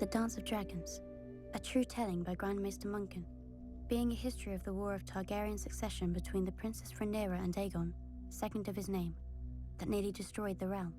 The Dance of Dragons, a true telling by Grandmaster Munkin, being a history of the war of Targaryen succession between the Princess Rhaenyra and Aegon, second of his name, that nearly destroyed the realm.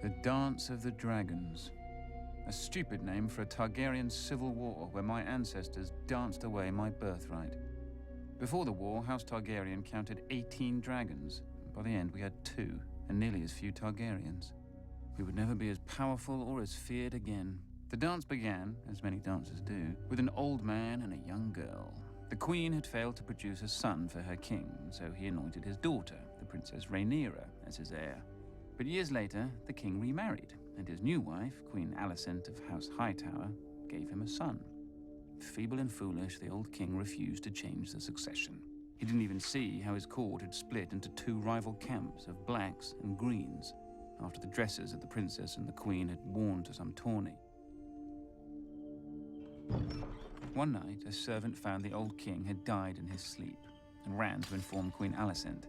The Dance of the Dragons. A stupid name for a Targaryen civil war where my ancestors danced away my birthright. Before the war, House Targaryen counted 18 dragons. By the end, we had 2, and nearly as few Targaryens. We would never be as powerful or as feared again. The dance began, as many dances do, with an old man and a young girl. The queen had failed to produce a son for her king, so he anointed his daughter, the Princess Rhaenyra, as his heir. But years later, the king remarried, and his new wife, Queen Alicent of House Hightower, gave him a son. Feeble and foolish, the old king refused to change the succession. He didn't even see how his court had split into 2 rival camps of blacks and greens, after the dresses that the princess and the queen had worn to some tourney. One night, a servant found the old king had died in his sleep and ran to inform Queen Alicent.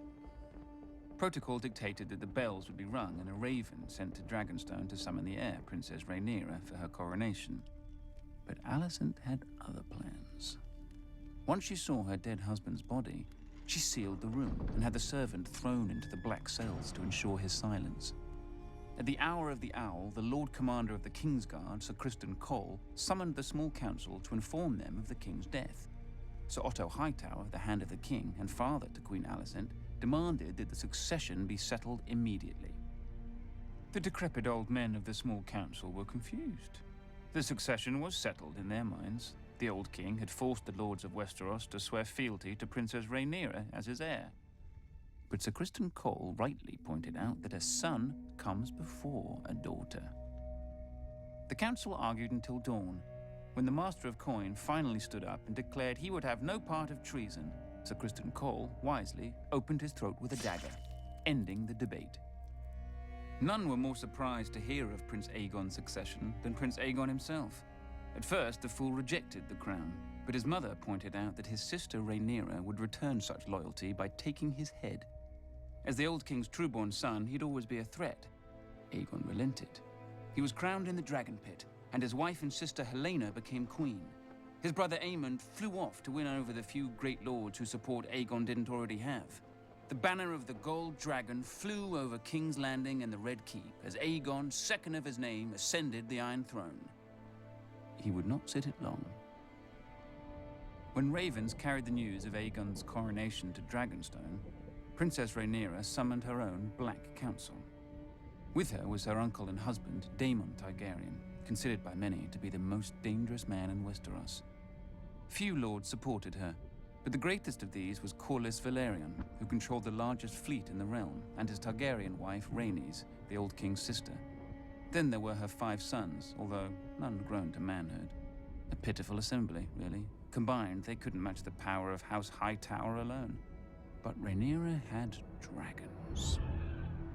Protocol dictated that the bells would be rung and a raven sent to Dragonstone to summon the heir, Princess Rhaenyra, for her coronation. But Alicent had other plans. Once she saw her dead husband's body, she sealed the room and had the servant thrown into the black cells to ensure his silence. At the hour of the owl, the Lord Commander of the Kingsguard, Sir Criston Cole, summoned the small council to inform them of the king's death. Sir Otto Hightower, the Hand of the King and father to Queen Alicent, demanded that the succession be settled immediately. The decrepit old men of the small council were confused. The succession was settled in their minds. The old king had forced the lords of Westeros to swear fealty to Princess Rhaenyra as his heir. But Sir Criston Cole rightly pointed out that a son comes before a daughter. The council argued until dawn, when the Master of Coin finally stood up and declared he would have no part of treason. Sir Criston Cole, wisely, opened his throat with a dagger, ending the debate. None were more surprised to hear of Prince Aegon's succession than Prince Aegon himself. At first, the fool rejected the crown, but his mother pointed out that his sister Rhaenyra would return such loyalty by taking his head. As the old king's true-born son, he'd always be a threat. Aegon relented. He was crowned in the Dragon Pit, and his wife and sister Helaena became queen. His brother Aemond flew off to win over the few great lords whose support Aegon didn't already have. The banner of the Gold Dragon flew over King's Landing and the Red Keep as Aegon, second of his name, ascended the Iron Throne. He would not sit it long. When ravens carried the news of Aegon's coronation to Dragonstone, Princess Rhaenyra summoned her own Black Council. With her was her uncle and husband, Daemon Targaryen, considered by many to be the most dangerous man in Westeros. Few lords supported her, but the greatest of these was Corlys Velaryon, who controlled the largest fleet in the realm, and his Targaryen wife, Rhaenys, the old king's sister. Then there were her 5 sons, although none grown to manhood. A pitiful assembly, really. Combined, they couldn't match the power of House Hightower alone. But Rhaenyra had dragons.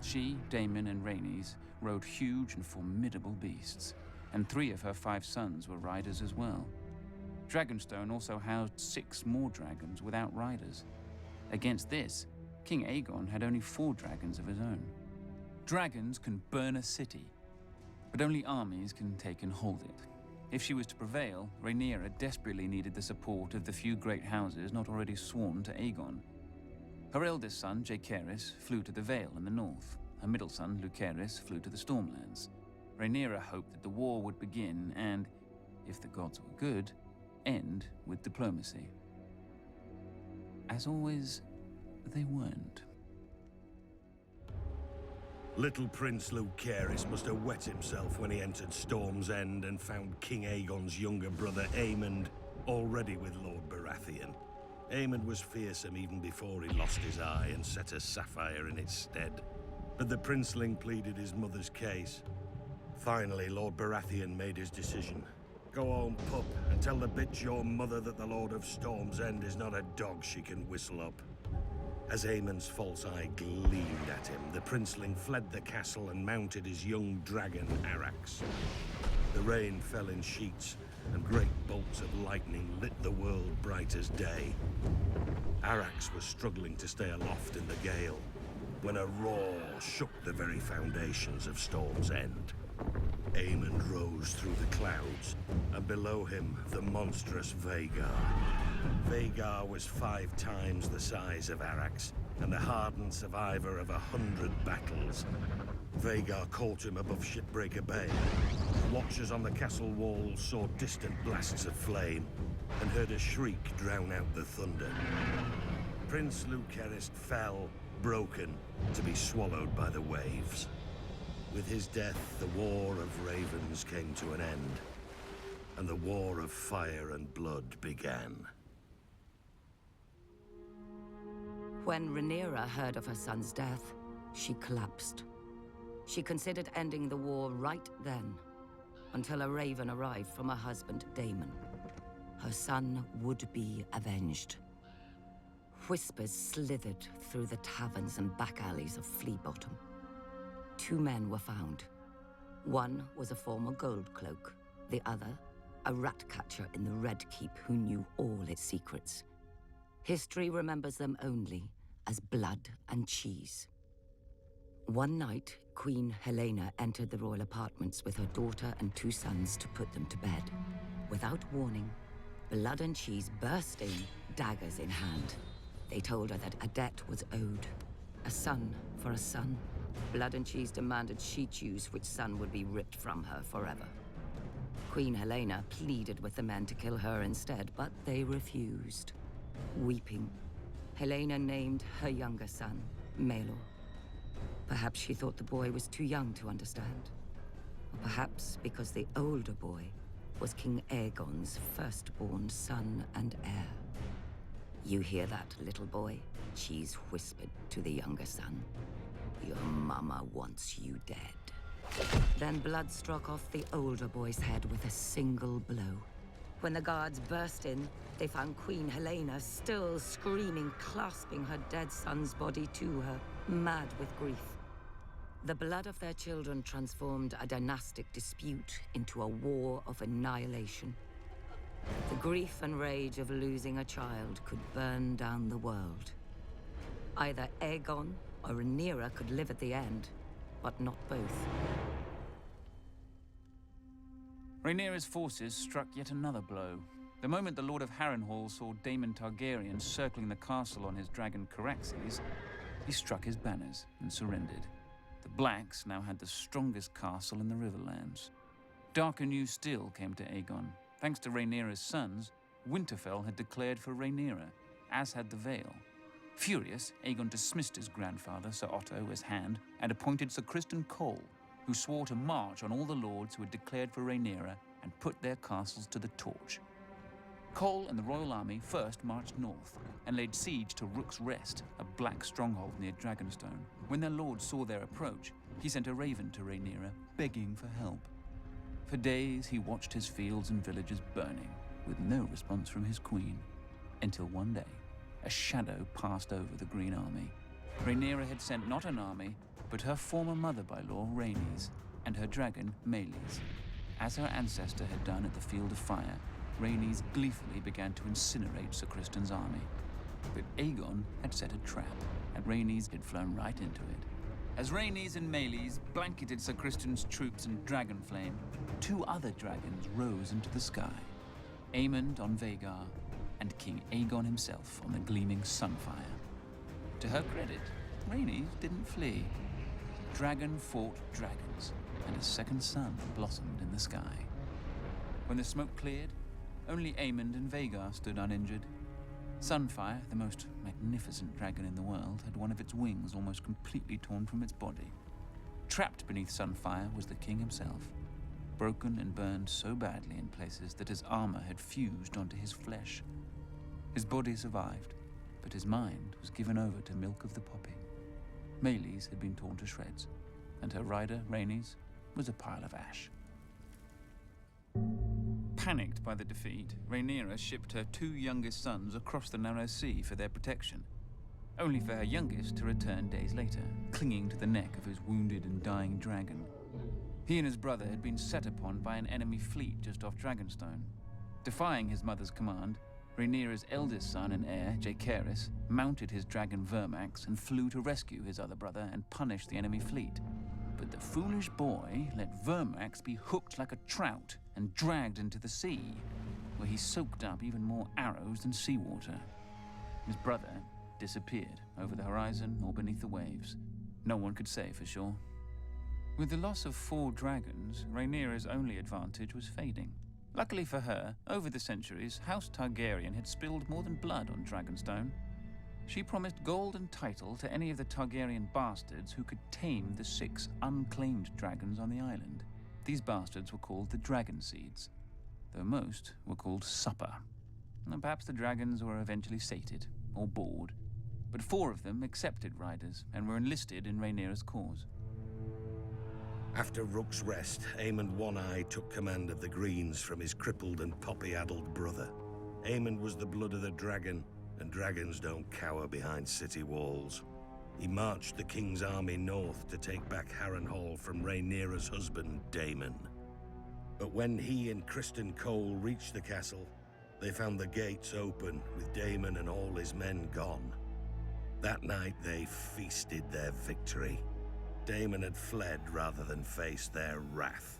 She, Daemon, and Rhaenys rode huge and formidable beasts, and 3 of her 5 sons were riders as well. Dragonstone also housed 6 more dragons without riders. Against this, King Aegon had only 4 dragons of his own. Dragons can burn a city, but only armies can take and hold it. If she was to prevail, Rhaenyra desperately needed the support of the few great houses not already sworn to Aegon. Her eldest son, Jaehaerys, flew to the Vale in the north. Her middle son, Lucerys, flew to the Stormlands. Rhaenyra hoped that the war would begin and, if the gods were good, end with diplomacy. As always, they weren't. Little Prince Lucerys must have wet himself when he entered Storm's End and found King Aegon's younger brother Aemond already with Lord Baratheon. Aemond was fearsome even before he lost his eye and set a sapphire in its stead. But the princeling pleaded his mother's case. Finally, Lord Baratheon made his decision. Go home, pup, and tell the bitch your mother that the Lord of Storm's End is not a dog she can whistle up. As Aemond's false eye gleamed at him, the princeling fled the castle and mounted his young dragon, Arrax. The rain fell in sheets, and great bolts of lightning lit the world bright as day. Arrax was struggling to stay aloft in the gale, when a roar shook the very foundations of Storm's End. Aemond rose through the clouds, and below him, the monstrous Vhagar. Vhagar was 5 times the size of Arax, and a hardened survivor of 100 battles. Vhagar caught him above Shipbreaker Bay. Watchers on the castle walls saw distant blasts of flame, and heard a shriek drown out the thunder. Prince Lucerys fell, broken, to be swallowed by the waves. With his death, the War of Ravens came to an end, and the War of Fire and Blood began. When Rhaenyra heard of her son's death, she collapsed. She considered ending the war right then, until a raven arrived from her husband, Daemon. Her son would be avenged. Whispers slithered through the taverns and back alleys of Flea Bottom. 2 men were found. One was a former Goldcloak, the other, a rat catcher in the Red Keep who knew all its secrets. History remembers them only as blood and cheese. One night, Queen Helena entered the royal apartments with her daughter and 2 sons to put them to bed. Without warning, Blood and Cheese burst in, daggers in hand. They told her that a debt was owed. A son for a son. Blood and Cheese demanded she choose which son would be ripped from her forever. Queen Helena pleaded with the men to kill her instead, but they refused. Weeping, Helena named her younger son, Maelor. Perhaps she thought the boy was too young to understand. Or perhaps because the older boy was King Aegon's firstborn son and heir. "You hear that, little boy?" Cheese whispered to the younger son. "Your mama wants you dead." Then blood struck off the older boy's head with a single blow. When the guards burst in, they found Queen Helena still screaming, clasping her dead son's body to her, mad with grief. The blood of their children transformed a dynastic dispute into a war of annihilation. The grief and rage of losing a child could burn down the world. Either Aegon or Rhaenyra could live at the end, but not both. Rhaenyra's forces struck yet another blow. The moment the Lord of Harrenhal saw Daemon Targaryen circling the castle on his dragon Caraxes, he struck his banners and surrendered. The Blacks now had the strongest castle in the Riverlands. Darker news still came to Aegon. Thanks to Rhaenyra's sons, Winterfell had declared for Rhaenyra, as had the Vale. Furious, Aegon dismissed his grandfather, Sir Otto, as Hand, and appointed Sir Criston Cole, who swore to march on all the lords who had declared for Rhaenyra and put their castles to the torch. Cole and the royal army first marched north and laid siege to Rook's Rest, a black stronghold near Dragonstone. When their lord saw their approach, he sent a raven to Rhaenyra, begging for help. For days he watched his fields and villages burning, with no response from his queen, until one day, a shadow passed over the Green Army. Rhaenyra had sent not an army, but her former mother-by-law, Rhaenys, and her dragon, Meleys. As her ancestor had done at the Field of Fire, Rhaenys gleefully began to incinerate Sir Criston's army. But Aegon had set a trap, and Rhaenys had flown right into it. As Rhaenys and Meleys blanketed Sir Criston's troops in dragon flame, 2 other dragons rose into the sky. Aemond on Vhagar, and King Aegon himself on the gleaming Sunfire. To her credit, Rhaenys didn't flee. Dragon fought dragons, and a second sun blossomed in the sky. When the smoke cleared, only Aemond and Vhagar stood uninjured. Sunfire, the most magnificent dragon in the world, had one of its wings almost completely torn from its body. Trapped beneath Sunfire was the king himself, broken and burned so badly in places that his armor had fused onto his flesh. His body survived, but his mind was given over to milk of the poppy. Meleys had been torn to shreds, and her rider, Rhaenys, was a pile of ash. Panicked by the defeat, Rhaenyra shipped her 2 youngest sons across the narrow sea for their protection, only for her youngest to return days later, clinging to the neck of his wounded and dying dragon. He and his brother had been set upon by an enemy fleet just off Dragonstone. Defying his mother's command, Rhaenyra's eldest son and heir, Jaehaerys, mounted his dragon Vermax and flew to rescue his other brother and punish the enemy fleet. But the foolish boy let Vermax be hooked like a trout and dragged into the sea, where he soaked up even more arrows than seawater. His brother disappeared over the horizon or beneath the waves. No one could say for sure. With the loss of 4 dragons, Rhaenyra's only advantage was fading. Luckily for her, over the centuries, House Targaryen had spilled more than blood on Dragonstone. She promised gold and title to any of the Targaryen bastards who could tame the 6 unclaimed dragons on the island. These bastards were called the Dragon Seeds, though most were called Supper. And perhaps the dragons were eventually sated, or bored, but 4 of them accepted riders and were enlisted in Rhaenyra's cause. After Rook's Rest, Aemond One-Eye took command of the Greens from his crippled and poppy-addled brother. Aemond was the blood of the dragon, and dragons don't cower behind city walls. He marched the king's army north to take back Harrenhal from Rhaenyra's husband, Daemon. But when he and Criston Cole reached the castle, they found the gates open, with Daemon and all his men gone. That night they feasted their victory. Daemon had fled rather than face their wrath.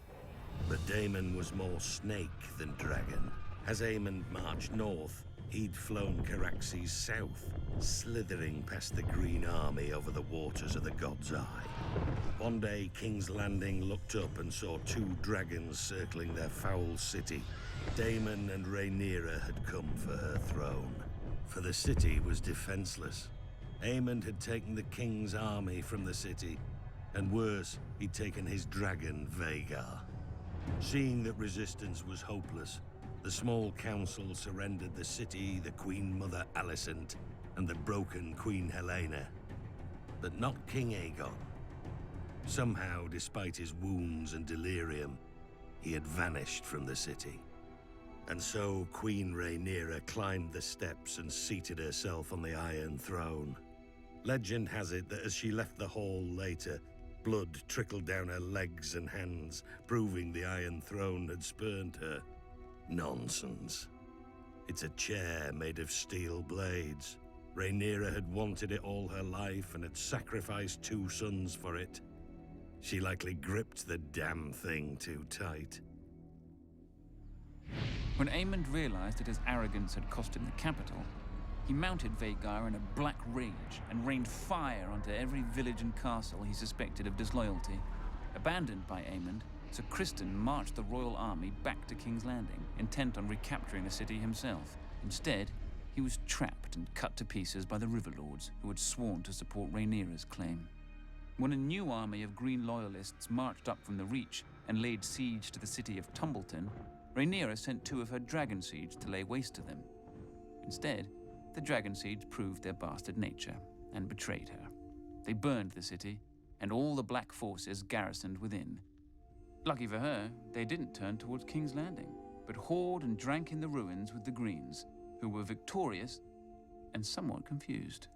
But Daemon was more snake than dragon. As Aemond marched north, he'd flown Caraxes south, slithering past the Green Army over the waters of the God's Eye. One day, King's Landing looked up and saw 2 dragons circling their foul city. Daemon and Rhaenyra had come for her throne, for the city was defenseless. Aemond had taken the king's army from the city, and worse, he'd taken his dragon, Vhagar. Seeing that resistance was hopeless, the small council surrendered the city, the Queen Mother Alicent, and the broken Queen Helena. But not King Aegon. Somehow, despite his wounds and delirium, he had vanished from the city. And so Queen Rhaenyra climbed the steps and seated herself on the Iron Throne. Legend has it that as she left the hall later, blood trickled down her legs and hands, proving the Iron Throne had spurned her. Nonsense. It's a chair made of steel blades. Rhaenyra had wanted it all her life and had sacrificed 2 sons for it. She likely gripped the damn thing too tight. When Aemond realized that his arrogance had cost him the capital, he mounted Vhagar in a black rage and rained fire onto every village and castle he suspected of disloyalty. Abandoned by Aemond, Sir Criston marched the royal army back to King's Landing, intent on recapturing the city himself. Instead, he was trapped and cut to pieces by the Riverlords, who had sworn to support Rhaenyra's claim. When a new army of Green Loyalists marched up from the Reach and laid siege to the city of Tumbleton, Rhaenyra sent 2 of her Dragon Seeds to lay waste to them. Instead, the Dragon Seeds proved their bastard nature and betrayed her. They burned the city, and all the Black forces garrisoned within. Lucky for her, they didn't turn towards King's Landing, but whored and drank in the ruins with the Greens, who were victorious and somewhat confused.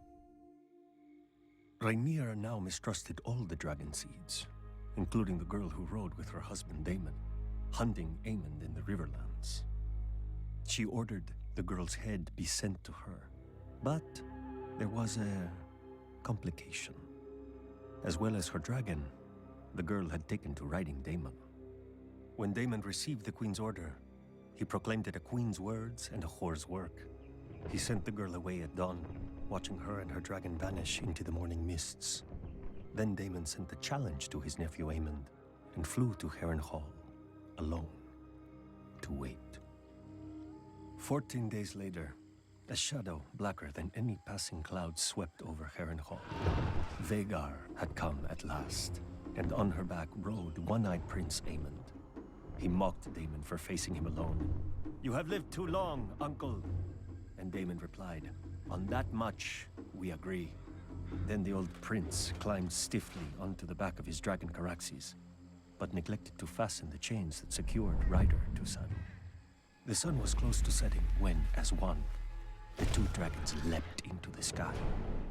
Rhaenyra now mistrusted all the Dragon Seeds, including the girl who rode with her husband Daemon, hunting Aemond in the Riverlands. She ordered the girl's head be sent to her, but there was a complication. As well as her dragon, the girl had taken to riding Daemon. When Daemon received the Queen's order, he proclaimed it a Queen's words and a whore's work. He sent the girl away at dawn, watching her and her dragon vanish into the morning mists. Then Daemon sent a challenge to his nephew Aemond and flew to Harrenhal, alone, to wait. 14 days later, a shadow blacker than any passing cloud swept over Harrenhal. Vhagar had come at last, and on her back rode one-eyed Prince Aemond. He mocked Daemon for facing him alone. "You have lived too long, uncle." And Daemon replied, "On that much, we agree." Then the old prince climbed stiffly onto the back of his dragon Caraxes, but neglected to fasten the chains that secured rider to saddle. The sun was close to setting when, as one, the 2 dragons leapt into the sky.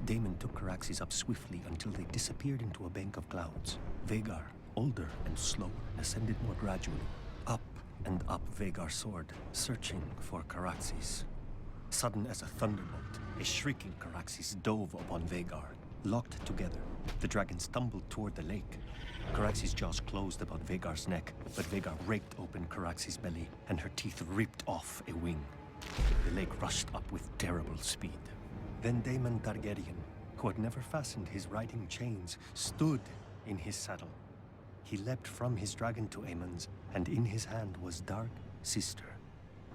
Daemon took Caraxes up swiftly until they disappeared into a bank of clouds. Vhagar, older and slower, ascended more gradually. Up and up Vhagar soared, searching for Caraxes. Sudden as a thunderbolt, a shrieking Caraxes dove upon Vhagar. Locked together, the dragons tumbled toward the lake. Caraxes' jaws closed about Vhagar's neck, but Vhagar raked open Caraxes' belly, and her teeth ripped off a wing. The lake rushed up with terrible speed. Then Daemon Targaryen, who had never fastened his riding chains, stood in his saddle. He leapt from his dragon to Aemon's, and in his hand was Dark Sister,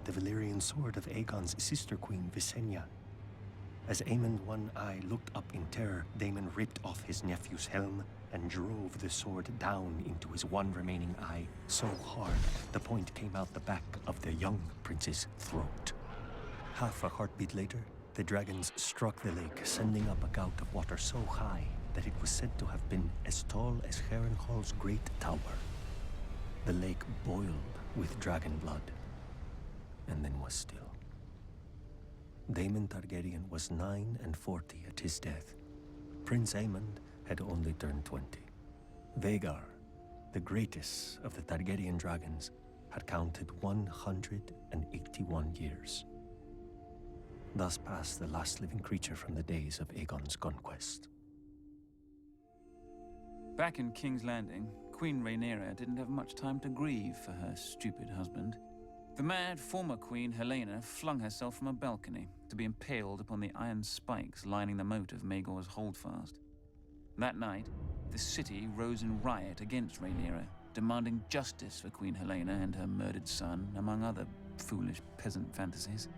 the Valyrian sword of Aegon's sister queen Visenya. As Aemon One Eye looked up in terror, Daemon ripped off his nephew's helm and drove the sword down into his one remaining eye so hard the point came out the back of the young prince's throat. Half a heartbeat later, the dragons struck the lake, sending up a gout of water so high that it was said to have been as tall as Harrenhal's great tower. The lake boiled with dragon blood, and then was still. Daemon Targaryen was 49 at his death. Prince Aemon had only turned 20. Vhagar, the greatest of the Targaryen dragons, had counted 181 years. Thus passed the last living creature from the days of Aegon's conquest. Back in King's Landing, Queen Rhaenyra didn't have much time to grieve for her stupid husband. The mad former queen Helaena flung herself from a balcony to be impaled upon the iron spikes lining the moat of Maegor's holdfast. That night, the city rose in riot against Rhaenyra, demanding justice for Queen Helaena and her murdered son, among other foolish peasant fantasies.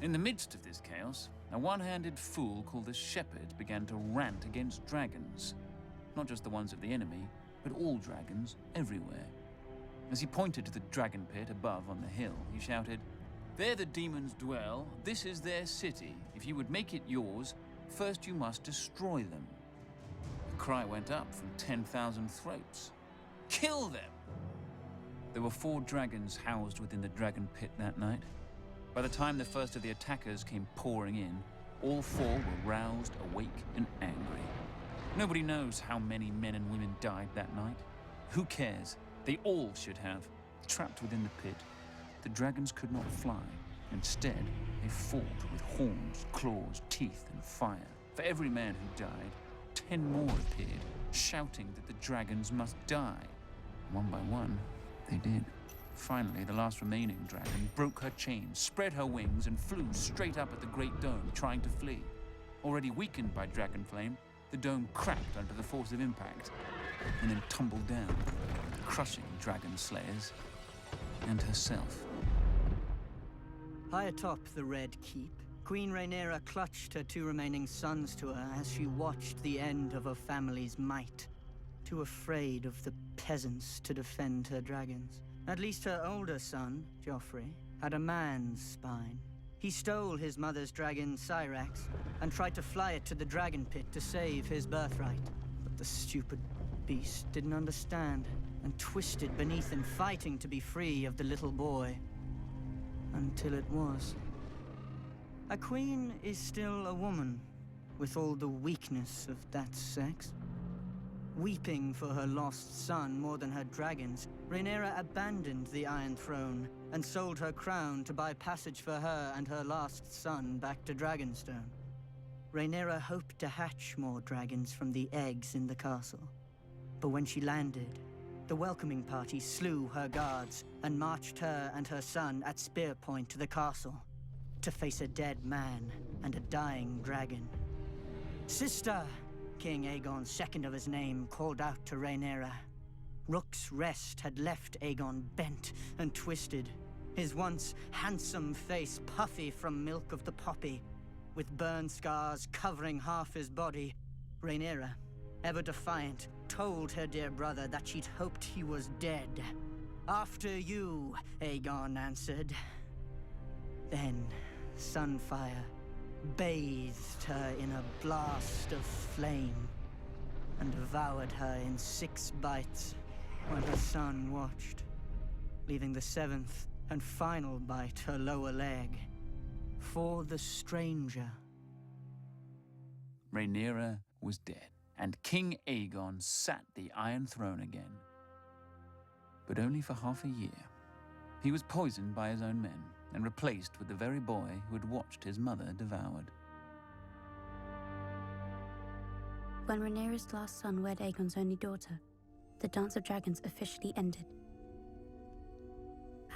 In the midst of this chaos, a one-handed fool called the Shepherd began to rant against dragons. Not just the ones of the enemy, but all dragons everywhere. As he pointed to the dragon pit above on the hill, he shouted, "There the demons dwell, this is their city. If you would make it yours, first you must destroy them." The cry went up from 10,000 throats. Kill them! There were 4 dragons housed within the dragon pit that night. By the time the first of the attackers came pouring in, all 4 were roused, awake, and angry. Nobody knows how many men and women died that night. Who cares? They all should have. Trapped within the pit, the dragons could not fly. Instead, they fought with horns, claws, teeth, and fire. For every man who died, 10 more appeared, shouting that the dragons must die. One by one, they did. Finally, the last remaining dragon broke her chains, spread her wings, and flew straight up at the Great Dome, trying to flee. Already weakened by dragon flame, the dome cracked under the force of impact, and then tumbled down, crushing dragon slayers and herself. High atop the Red Keep, Queen Rhaenyra clutched her 2 remaining sons to her as she watched the end of her family's might, too afraid of the peasants to defend her dragons. At least her older son, Joffrey, had a man's spine. He stole his mother's dragon, Syrax, and tried to fly it to the dragon pit to save his birthright. But the stupid beast didn't understand, and twisted beneath him, fighting to be free of the little boy. Until it was. A queen is still a woman, with all the weakness of that sex. Weeping for her lost son more than her dragons, Rhaenyra abandoned the Iron Throne and sold her crown to buy passage for her and her last son back to Dragonstone. Rhaenyra hoped to hatch more dragons from the eggs in the castle. But when she landed, the welcoming party slew her guards and marched her and her son at spear point to the castle to face a dead man and a dying dragon. "Sister!" King Aegon, second of his name, called out to Rhaenyra. Rook's Rest had left Aegon bent and twisted, his once handsome face puffy from milk of the poppy, with burn scars covering half his body. Rhaenyra, ever defiant, told her dear brother that she'd hoped he was dead. "After you," Aegon answered. Then Sunfire bathed her in a blast of flame and devoured her in 6 bites while her son watched, leaving the 7th and final bite her lower leg for the stranger. Rhaenyra was dead, and King Aegon sat the Iron Throne again. But only for half a year. He was poisoned by his own men and replaced with the very boy who had watched his mother devoured. When Rhaenyra's last son wed Aegon's only daughter, the Dance of Dragons officially ended.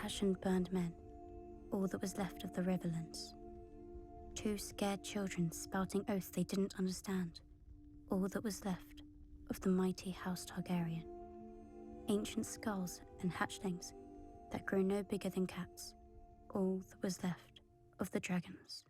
Ashen burned men, all that was left of the Riverlands. Two scared children spouting oaths they didn't understand, all that was left of the mighty House Targaryen. Ancient skulls and hatchlings that grew no bigger than cats, all that was left of the dragons.